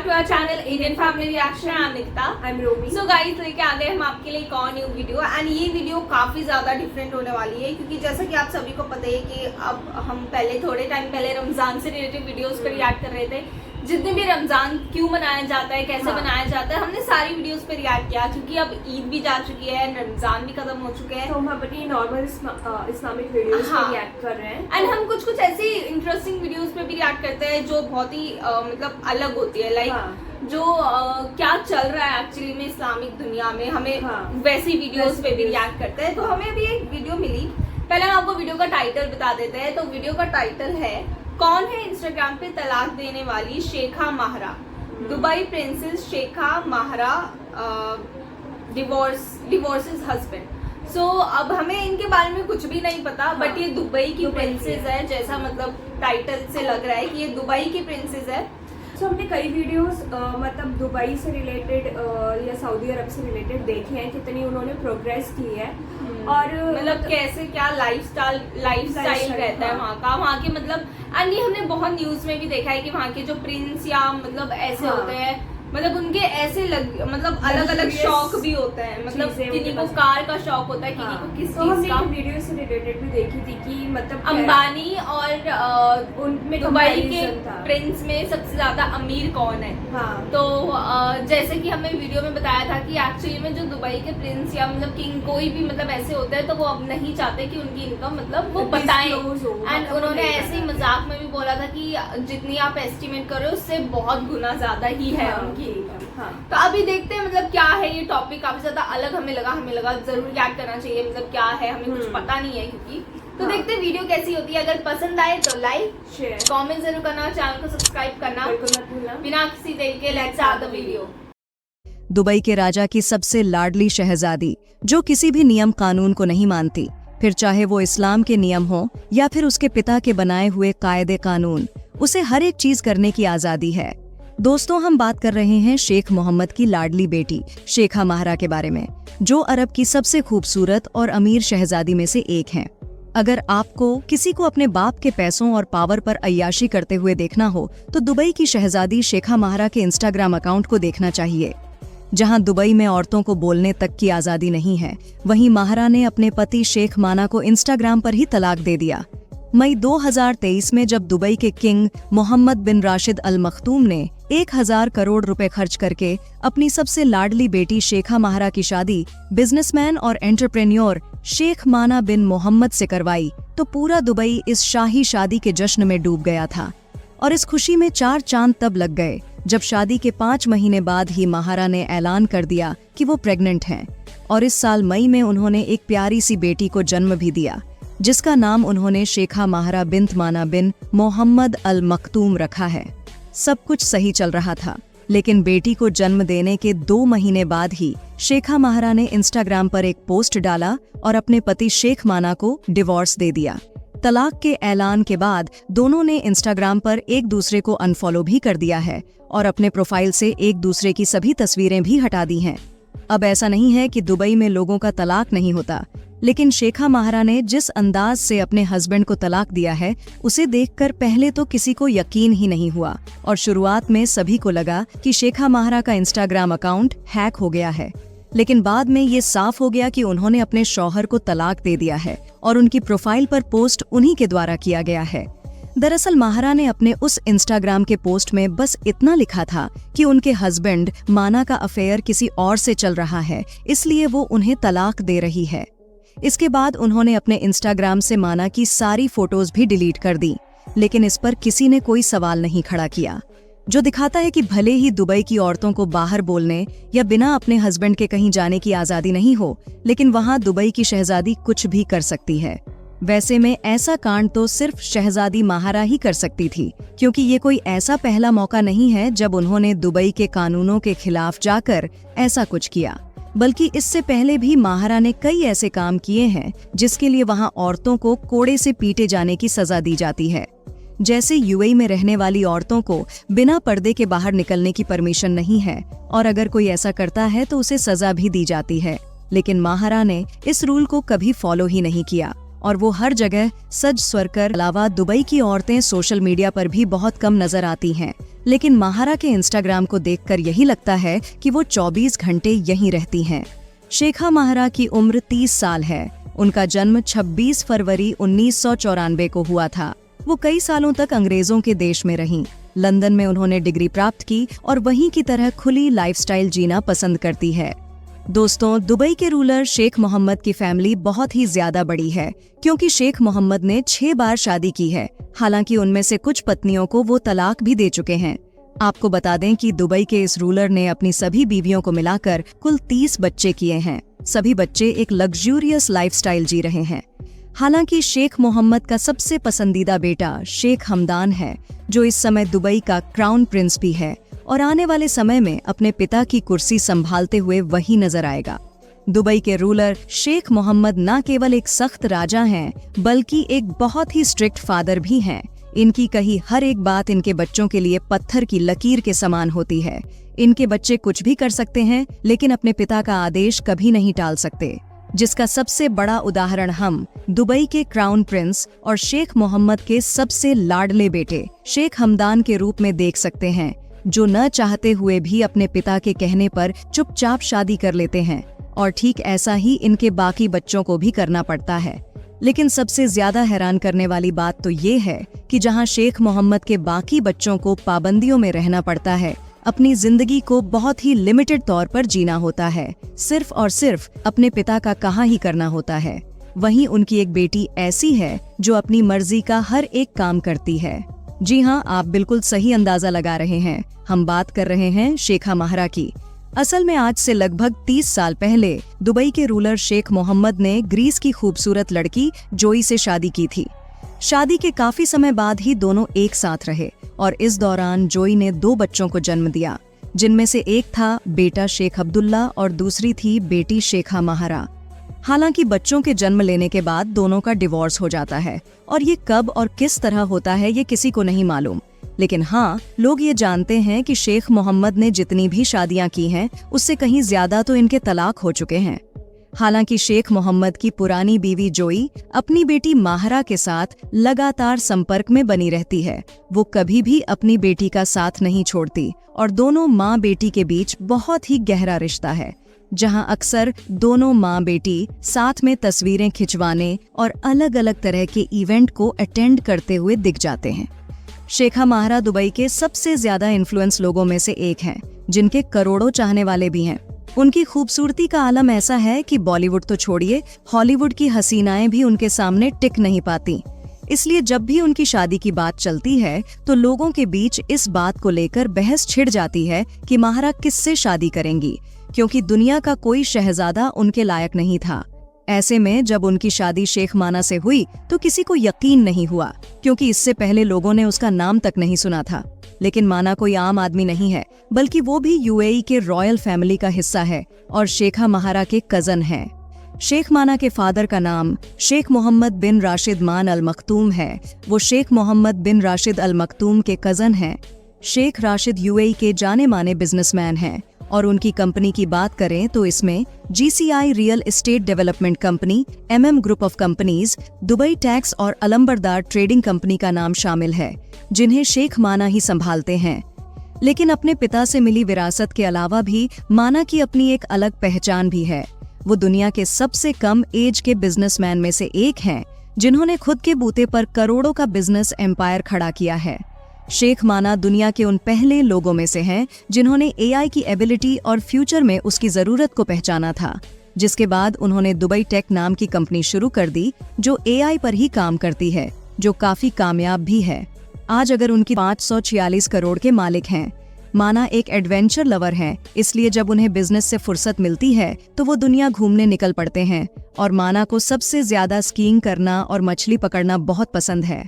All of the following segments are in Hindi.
Back to our channel Indian family reaction. I am Nikita. I am Romi. So guys, लेके आ गए हम आपके लिए एक और न्यू वीडियो एंड ये वीडियो काफी ज्यादा डिफरेंट होने वाली है क्योंकि जैसा कि आप सभी को पता है कि अब हम पहले थोड़े टाइम पहले रमजान से रिलेटेड वीडियोस पर रिएक्ट कर रहे थे। जितने भी रमजान क्यों मनाया जाता है, कैसे मनाया जाता है, हमने सारी वीडियोस पे रिएक्ट किया क्योंकि अब ईद भी जा चुकी है, रमजान भी खत्म हो चुके हैं, तो हम अपनी नॉर्मल इस्लामिक वीडियोस पे रिएक्ट कर रहे हैं एंड हम कुछ ऐसी इंटरेस्टिंग वीडियोस पे भी रिएक्ट करते हैं जो बहुत ही मतलब अलग होती है, लाइक जो क्या चल रहा है एक्चुअली में इस्लामिक दुनिया में, हमें वैसी वीडियोस पे भी रिएक्ट करते हैं। तो हमें भी एक वीडियो मिली। पहले हम आपको वीडियो का टाइटल बता देते हैं। तो वीडियो का टाइटल है, कौन है इंस्टाग्राम पे तलाक देने वाली Sheikha Mahra. Dubai princess Sheikha Mahra divorces husband. So अब हमें इनके बारे में कुछ भी नहीं पता, बट ये दुबई की प्रिंसेस है, जैसा मतलब टाइटल से लग रहा है कि ये दुबई की प्रिंसेस है। तो हमने कई वीडियोस मतलब दुबई से रिलेटेड या सऊदी अरब से रिलेटेड देखे हैं, कितनी उन्होंने प्रोग्रेस की है और मतलब कैसे क्या लाइफस्टाइल रहता है वहाँ के मतलब। एंड ये हमने बहुत न्यूज में भी देखा है कि वहाँ के जो प्रिंस या मतलब ऐसे होते हैं, मतलब उनके ऐसे मतलब अलग अलग शौक भी होते हैं, मतलब किसी को कार का शौक होता है, किसी को किस चीज का। वीडियो से रिलेटेड भी देखी थी कि मतलब अंबानी और उनमें दुबई के प्रिंस में सबसे ज्यादा अमीर कौन है। तो जैसे कि हमें वीडियो में बताया था कि एक्चुअली में जो दुबई के प्रिंस या मतलब किंग कोई भी मतलब ऐसे होते हैं, तो वो अब नहीं चाहते कि उनकी इनकम मतलब वो बताएं। एंड उन्होंने ऐसे ही मजाक में भी बोला था कि जितनी आप एस्टिमेट करो उससे बहुत गुना ज्यादा ही है उनकी। तो अभी देखते हैं मतलब क्या है ये टॉपिक। काफी ज्यादा अलग हमें लगा जरूर रिएक्ट करना चाहिए, मतलब क्या है हमें कुछ पता नहीं है क्योंकि। तो देखते हैं वीडियो कैसी होती है। अगर पसंद आए तो लाइक शेयर कमेंट जरूर करना, चैनल को सब्सक्राइब करना बिल्कुल मत भूलना। बिना किसी देरी के let's start the video. Dubai के राजा की सबसे लाडली शहजादी, जो किसी भी नियम कानून को नहीं मानती, फिर चाहे वो इस्लाम के नियम हो या फिर उसके पिता के बनाए हुए कायदे कानून, उसे हर एक चीज करने की आजादी है। दोस्तों, हम बात कर रहे हैं शेख मोहम्मद की लाडली बेटी शेखा माहरा के बारे में, जो अरब की सबसे खूबसूरत और अमीर शहजादी में से एक हैं। अगर आपको किसी को अपने बाप के पैसों और पावर पर अय्याशी करते हुए देखना हो तो दुबई की शहजादी शेखा माहरा के इंस्टाग्राम अकाउंट को देखना चाहिए। जहां दुबई में औरतों को बोलने तक की आजादी नहीं है, वहीं माहरा ने अपने पति शेख माना को इंस्टाग्राम पर ही तलाक दे दिया। मई 2023 में जब दुबई के किंग मोहम्मद बिन राशिद अल मखतूम ने 1000 करोड़ रुपए खर्च करके अपनी सबसे लाडली बेटी शेखा माहरा की शादी बिजनेसमैन और एंटरप्रेन्योर शेख माना बिन मोहम्मद से करवाई, तो पूरा दुबई इस शाही शादी के जश्न में डूब गया था। और इस खुशी में 4 चांद तब लग गए जब शादी के 5 महीने बाद ही माहरा ने ऐलान कर दिया कि वो प्रेग्नेंट हैं। और इस साल मई में उन्होंने एक प्यारी सी बेटी को जन्म भी दिया, जिसका नाम उन्होंने शेखा माहरा बिन्त माना बिन मोहम्मद अल मखतूम रखा है। सब कुछ सही चल रहा था, लेकिन बेटी को जन्म देने के 2 महीने बाद ही शेखा माहरा ने इंस्टाग्राम पर एक पोस्ट डाला और अपने पति शेख माना को डिवोर्स दे दिया। तलाक के ऐलान के बाद दोनों ने इंस्टाग्राम पर एक दूसरे को अनफॉलो भी कर दिया है और अपने प्रोफाइल से एक दूसरे की सभी तस्वीरें भी हटा दी हैं। अब ऐसा नहीं है कि दुबई में लोगों का तलाक नहीं होता, लेकिन शेखा माहरा ने जिस अंदाज से अपने हस्बैंड को तलाक दिया है, उसे देखकर पहले तो किसी को यकीन ही नहीं हुआ और शुरुआत में सभी को लगा कि शेखा माहरा का इंस्टाग्राम अकाउंट हैक हो गया है। लेकिन बाद में ये साफ हो गया कि उन्होंने अपने शौहर को तलाक दे दिया है और उनकी प्रोफाइल पर पोस्ट उन्हीं के द्वारा किया गया है। दरअसल माहरा ने अपने उस इंस्टाग्राम के पोस्ट में बस इतना लिखा था कि उनके हस्बैंड माना का अफेयर किसी और से चल रहा है, इसलिए वो उन्हें तलाक दे रही है। इसके बाद उन्होंने अपने इंस्टाग्राम से माना की सारी फोटोज भी डिलीट कर दी, लेकिन इस पर किसी ने कोई सवाल नहीं खड़ा किया, जो दिखाता है कि भले ही दुबई की औरतों को बाहर बोलने या बिना अपने हस्बैंड के कहीं जाने की आजादी नहीं हो, लेकिन वहां दुबई की शहजादी कुछ भी कर सकती है। वैसे में ऐसा कांड तो सिर्फ शहजादी माहरा ही कर सकती थी, क्योंकि ये कोई ऐसा पहला मौका नहीं है जब उन्होंने दुबई के कानूनों के खिलाफ जाकर ऐसा कुछ किया, बल्कि इससे पहले भी माहरा ने कई ऐसे काम किए हैं जिसके लिए वहां औरतों को कोड़े से पीटे जाने की सजा दी जाती है। जैसे यूएई में रहने वाली औरतों को बिना पर्दे के बाहर निकलने की परमिशन नहीं है और अगर कोई ऐसा करता है तो उसे सजा भी दी जाती है, लेकिन माहरा ने इस रूल को कभी फॉलो ही नहीं किया और वो हर जगह सज स्वर कर। अलावा दुबई की औरतें सोशल मीडिया पर भी बहुत कम नजर आती हैं, लेकिन माहरा के इंस्टाग्राम को देखकर यही लगता है कि वो 24 घंटे यहीं रहती हैं। शेखा माहरा की उम्र 30 साल है। उनका जन्म 26 फरवरी 1994 को हुआ था। वो कई सालों तक अंग्रेजों के देश में रहीं। लंदन में उन्होंने डिग्री प्राप्त की और वहीं की तरह खुली लाइफस्टाइल जीना पसंद करती है। दोस्तों, दुबई के रूलर शेख मोहम्मद की फैमिली बहुत ही ज्यादा बड़ी है, क्योंकि शेख मोहम्मद ने 6 बार शादी की है। हालांकि उनमें से कुछ पत्नियों को वो तलाक भी दे चुके हैं। आपको बता दें कि दुबई के इस रूलर ने अपनी सभी बीवियों को मिलाकर कुल 30 बच्चे किए हैं। सभी बच्चे एक लग्जूरियस लाइफस्टाइल जी रहे हैं। हालांकि शेख मोहम्मद का सबसे पसंदीदा बेटा शेख हमदान है, जो इस समय दुबई का क्राउन प्रिंस भी है और आने वाले समय में अपने पिता की कुर्सी संभालते हुए वही नजर आएगा। दुबई के रूलर शेख मोहम्मद न केवल एक सख्त राजा हैं, बल्कि एक बहुत ही स्ट्रिक्ट फादर भी हैं। इनकी कही हर एक बात इनके बच्चों के लिए पत्थर की लकीर के समान होती है। इनके बच्चे कुछ भी कर सकते हैं, लेकिन अपने पिता का आदेश कभी नहीं टाल सकते, जिसका सबसे बड़ा उदाहरण हम दुबई के क्राउन प्रिंस और शेख मोहम्मद के सबसे लाडले बेटे शेख हमदान के रूप में देख सकते हैं, जो न चाहते हुए भी अपने पिता के कहने पर चुपचाप शादी कर लेते हैं। और ठीक ऐसा ही इनके बाकी बच्चों को भी करना पड़ता है। लेकिन सबसे ज्यादा हैरान करने वाली बात तो ये है कि जहां शेख मोहम्मद के बाकी बच्चों को पाबंदियों में रहना पड़ता है, अपनी जिंदगी को बहुत ही लिमिटेड तौर पर जीना होता है। सिर्फ और सिर्फ अपने पिता का कहा ही करना होता है। वहीं उनकी एक बेटी ऐसी है जो अपनी मर्जी का हर एक काम करती है। जी हाँ, आप बिल्कुल सही अंदाजा लगा रहे हैं। हम बात कर रहे हैं शेखा माहरा की। असल में आज से लगभग 30 साल पहले दुबई के रूलर शेख मोहम्मद ने ग्रीस की खूबसूरत लड़की जोई से शादी की थी। शादी के काफी समय बाद ही दोनों एक साथ रहे और इस दौरान जोई ने 2 बच्चों को जन्म दिया, जिनमें से एक था बेटा शेख अब्दुल्ला और दूसरी थी बेटी शेखा माहरा। हालांकि बच्चों के जन्म लेने के बाद दोनों का डिवोर्स हो जाता है और ये कब और किस तरह होता है ये किसी को नहीं मालूम। लेकिन हाँ, लोग ये जानते हैं कि शेख मोहम्मद ने जितनी भी शादियां की हैं, उससे कहीं ज्यादा तो इनके तलाक हो चुके हैं। हालांकि शेख मोहम्मद की पुरानी बीवी जोई अपनी बेटी माहरा के साथ लगातार संपर्क में बनी रहती है। वो कभी भी अपनी बेटी का साथ नहीं छोड़ती और दोनों माँ बेटी के बीच बहुत ही गहरा रिश्ता है, जहां अक्सर दोनों माँ बेटी साथ में तस्वीरें खिंचवाने और अलग अलग तरह के इवेंट को अटेंड करते हुए दिख जाते हैं। शेखा माहरा दुबई के सबसे ज्यादा इन्फ्लुएंस लोगों में से एक हैं, जिनके करोड़ों चाहने वाले भी हैं। उनकी खूबसूरती का आलम ऐसा है कि बॉलीवुड तो छोड़िए, हॉलीवुड की हसीनाएं भी उनके सामने टिक नहीं पाती। इसलिए जब भी उनकी शादी की बात चलती है तो लोगों के बीच इस बात को लेकर बहस छिड़ जाती है कि माहरा किससे शादी करेंगी, क्योंकि दुनिया का कोई शहजादा उनके लायक नहीं था। ऐसे में जब उनकी शादी शेख माना से हुई तो किसी को यकीन नहीं हुआ, क्योंकि इससे पहले लोगों ने उसका नाम तक नहीं सुना था। लेकिन माना कोई आम आदमी नहीं है, बल्कि वो भी यूएई के रॉयल फैमिली का हिस्सा है और शेखा माहरा के कजन हैं। शेख माना के फादर का नाम शेख मोहम्मद बिन राशिद मान अल मखतूम है। वो शेख मोहम्मद बिन राशिद अल मखतूम के कजन हैं। शेख राशिद यूएई के जाने माने बिजनेसमैन हैं और उनकी कंपनी की बात करें तो इसमें GCI real estate development company, MM group of companies, Dubai tax और अलंबरदार ट्रेडिंग कंपनी का नाम शामिल है, जिन्हें शेख माना ही संभालते हैं। लेकिन अपने पिता से मिली विरासत के अलावा भी माना की अपनी एक अलग पहचान भी है। वो दुनिया के सबसे कम एज के बिजनेसमैन में से एक हैं, जिन्होंने खुद के बूते पर करोड़ों का बिजनेस एम्पायर खड़ा किया है। शेख माना दुनिया के उन पहले लोगों में से हैं जिन्होंने AI की एबिलिटी और फ्यूचर में उसकी जरूरत को पहचाना था, जिसके बाद उन्होंने दुबई टेक नाम की कंपनी शुरू कर दी, जो AI पर ही काम करती है, जो काफी कामयाब भी है। आज अगर उनकी 546 करोड़ के मालिक हैं। माना एक एडवेंचर लवर हैं, इसलिए जब उन्हें बिजनेस से फुर्सत मिलती है तो वो दुनिया घूमने निकल पड़ते हैं। और माना को सबसे ज्यादा स्कीइंग करना और मछली पकड़ना बहुत पसंद है।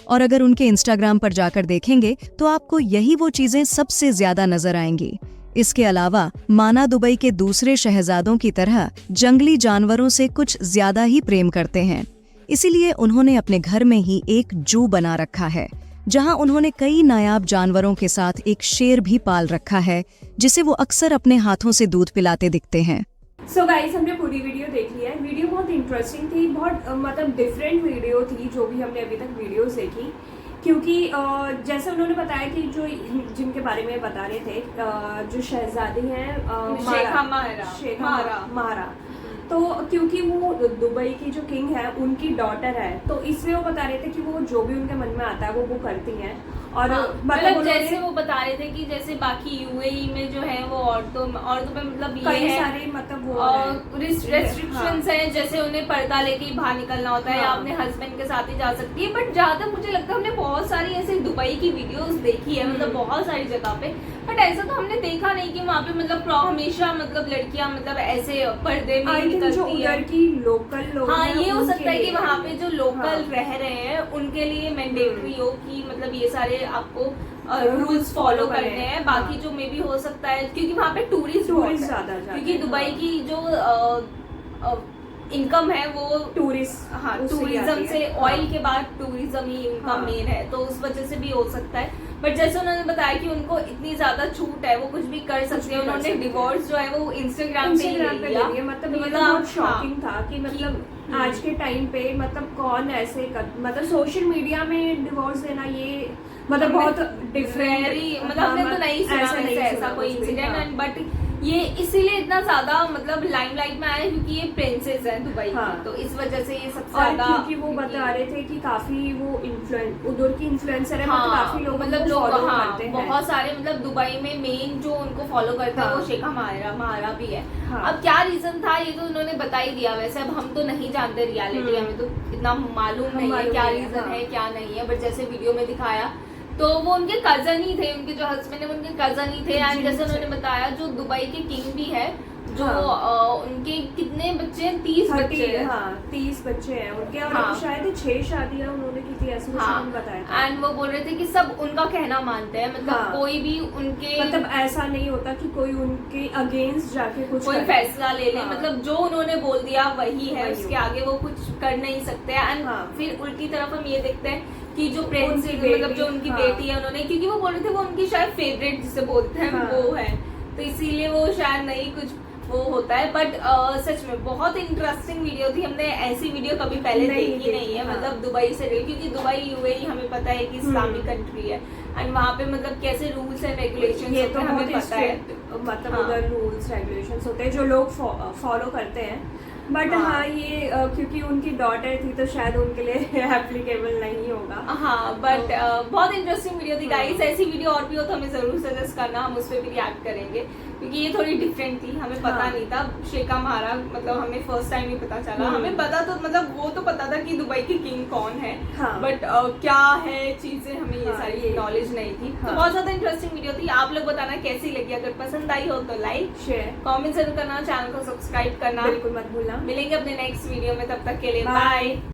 और अगर उनके इंस्टाग्राम पर जाकर देखेंगे तो आपको यही वो चीजें सबसे ज्यादा नजर आएंगी। इसके अलावा माना दुबई के दूसरे शहजादों की तरह जंगली जानवरों से कुछ ज्यादा ही प्रेम करते हैं। इसीलिए उन्होंने अपने घर में ही एक जू बना रखा है, जहां उन्होंने कई नायाब जानवरों के साथ एक शेर भी पाल रखा है, जिसे वो अक्सर अपने हाथों से दूध पिलाते दिखते हैं। सो गाइस, हमने पूरी वीडियो देख ली है। वीडियो बहुत इंटरेस्टिंग थी, बहुत मतलब डिफरेंट वीडियो थी जो भी हमने अभी तक वीडियोस देखी। क्योंकि जैसे उन्होंने बताया कि जो जिनके बारे में बता रहे थे, जो शहजादी हैं महारा, तो क्योंकि वो दुबई की जो किंग है उनकी डॉटर है, तो इसलिए वो बता रहे थे कि वो जो भी उनके मन में आता है वो करती हैं। और मतलब जैसे वो बता रहे थे कि जैसे बाकी यूएई में जो है वो औरतों पे मतलब ये कई है सारे मतलब वो रेस्ट्रिक्शंस हैं, जैसे उन्हें पर्दा लेके ही बाहर निकलना होता है या अपने हस्बैंड के साथ ही जा सकती है। बट जहाँ तक मुझे लगता है हमने बहुत सारी ऐसे दुबई की वीडियोस देखी है, मतलब बहुत सारी जगह पे, बट ऐसा तो हमने देखा नहीं कि वहाँ पे मतलब हमेशा मतलब लड़कियां मतलब ऐसे पर्दे में निकलती है। की लोकल लोग, हाँ, ये हो सकता है कि वहाँ पे जो लोकल रह रहे हैं उनके लिए मैंडेटरी हो कि मतलब ये सारे आपको रूल्स फॉलो करने हैं। बाकी जो मे भी हो सकता है क्योंकि वहाँ पे टूरिस्ट ज्यादा, क्योंकि दुबई की जो इनकम है वो टूरिस्ट, हाँ, टूरिज्म से, ऑयल के बाद टूरिज्म ही इनका मेन है, तो उस वजह से भी हो सकता है। बट जैसे उन्होंने बताया कि उनको इतनी ज्यादा छूट है, वो कुछ भी कर सकते हैं। उन्होंने डिवोर्स जो है वो इंस्टाग्राम पे ले लिया। मतलब ये बहुत शॉकिंग था कि मतलब आज के टाइम पे मतलब कौन ऐसे मतलब सोशल मीडिया में डिवोर्स देना, ये मतलब बहुत डिफरेंट, मतलब हमने तो नहीं सुना ऐसा कोई इंसिडेंट। बट ये इसीलिए इतना ज्यादा मतलब लाइमलाइट में आया क्योंकि ये प्रिंसेस है दुबई की, तो इस वजह से ये सबसे ज्यादा, क्योंकि वो बता रहे थे कि काफी वो उधर की इन्फ्लुएंसर है, मतलब काफी लोग मतलब लोग करते हैं, बहुत सारे मतलब दुबई में मेन जो उनको फॉलो करता है वो शेखा महारा भी है। अब क्या रीजन था ये तो उन्होंने बता ही दिया। वैसे अब हम तो नहीं जानते रियलिटी, हमें तो इतना मालूम नहीं है क्या रीजन है क्या नहीं है, बट जैसे वीडियो में दिखाया तो वो उनके कजन ही थे, उनके जो हस्बैंड है वो उनके कजन ही थे। एंड जैसे उन्होंने बताया जो दुबई के किंग भी है, जो उनके कितने बच्चे हैं, 30 बच्चे हैं। हाँ, 30 बच्चे हैं उनके, और शायद 6 शादियां उन्होंने की थी, ऐसे कुछ बताया था। एंड वो बोल रहे थे कि सब उनका कहना मानते हैं, मतलब कोई भी उनके मतलब ऐसा नहीं होता कि कोई उनके अगेंस्ट जाके कुछ कोई फैसला ले ले, मतलब जो उन्होंने बोल दिया वही है, उसके आगे वो कुछ कर नहीं सकते। एंड फिर उल्टी तरफ हम ये देखते हैं कि जो प्रिंस मतलब जो उनकी बेटी है, उन्होंने क्योंकि वो बोल रहे थे वो उनकी शायद फेवरेट जिसे बोलते हैं वो है, तो इसीलिए वो शायद नहीं कुछ वो होता है। बट सच में बहुत इंटरेस्टिंग वीडियो थी, हमने ऐसी वीडियो कभी पहले देखी नहीं है, मतलब दुबई से क्योंकि दुबई यूएई हमें पता है कि इस्लामिक कंट्री है, एंड वहाँ पे मतलब कैसे रूल्स एंड रेगुलेशन ये तो हमें पता है, मतलब उधर रूल्स रेगुलेशंस होते हैं जो लोग फॉलो करते हैं। बट हाँ, ये क्योंकि उनकी डॉटर थी तो शायद उनके लिए एप्लीकेबल नहीं होगा। हाँ, बट बहुत इंटरेस्टिंग वीडियो थी गाइस। ऐसी वीडियो और भी हो तो हमें जरूर सजेस्ट करना, हम उस पर भी रिएक्ट करेंगे क्योंकि ये थोड़ी डिफरेंट थी, हमें पता नहीं था। शेखा महारा मतलब हमें फर्स्ट टाइम ही पता चला। हमें पता तो मतलब वो तो पता था कि दुबई की किंग कौन है, बट क्या है चीजें हमें ये सारी नॉलेज नहीं थी। तो बहुत ज्यादा इंटरेस्टिंग वीडियो थी। आप लोग बताना कैसी लगी, अगर पसंद आई हो तो लाइक शेयर कमेंट जरूर करना, चैनल को सब्सक्राइब करना बिल्कुल मत भूलना। मिलेंगे अपने नेक्स्ट वीडियो में, तब तक के लिए बाय।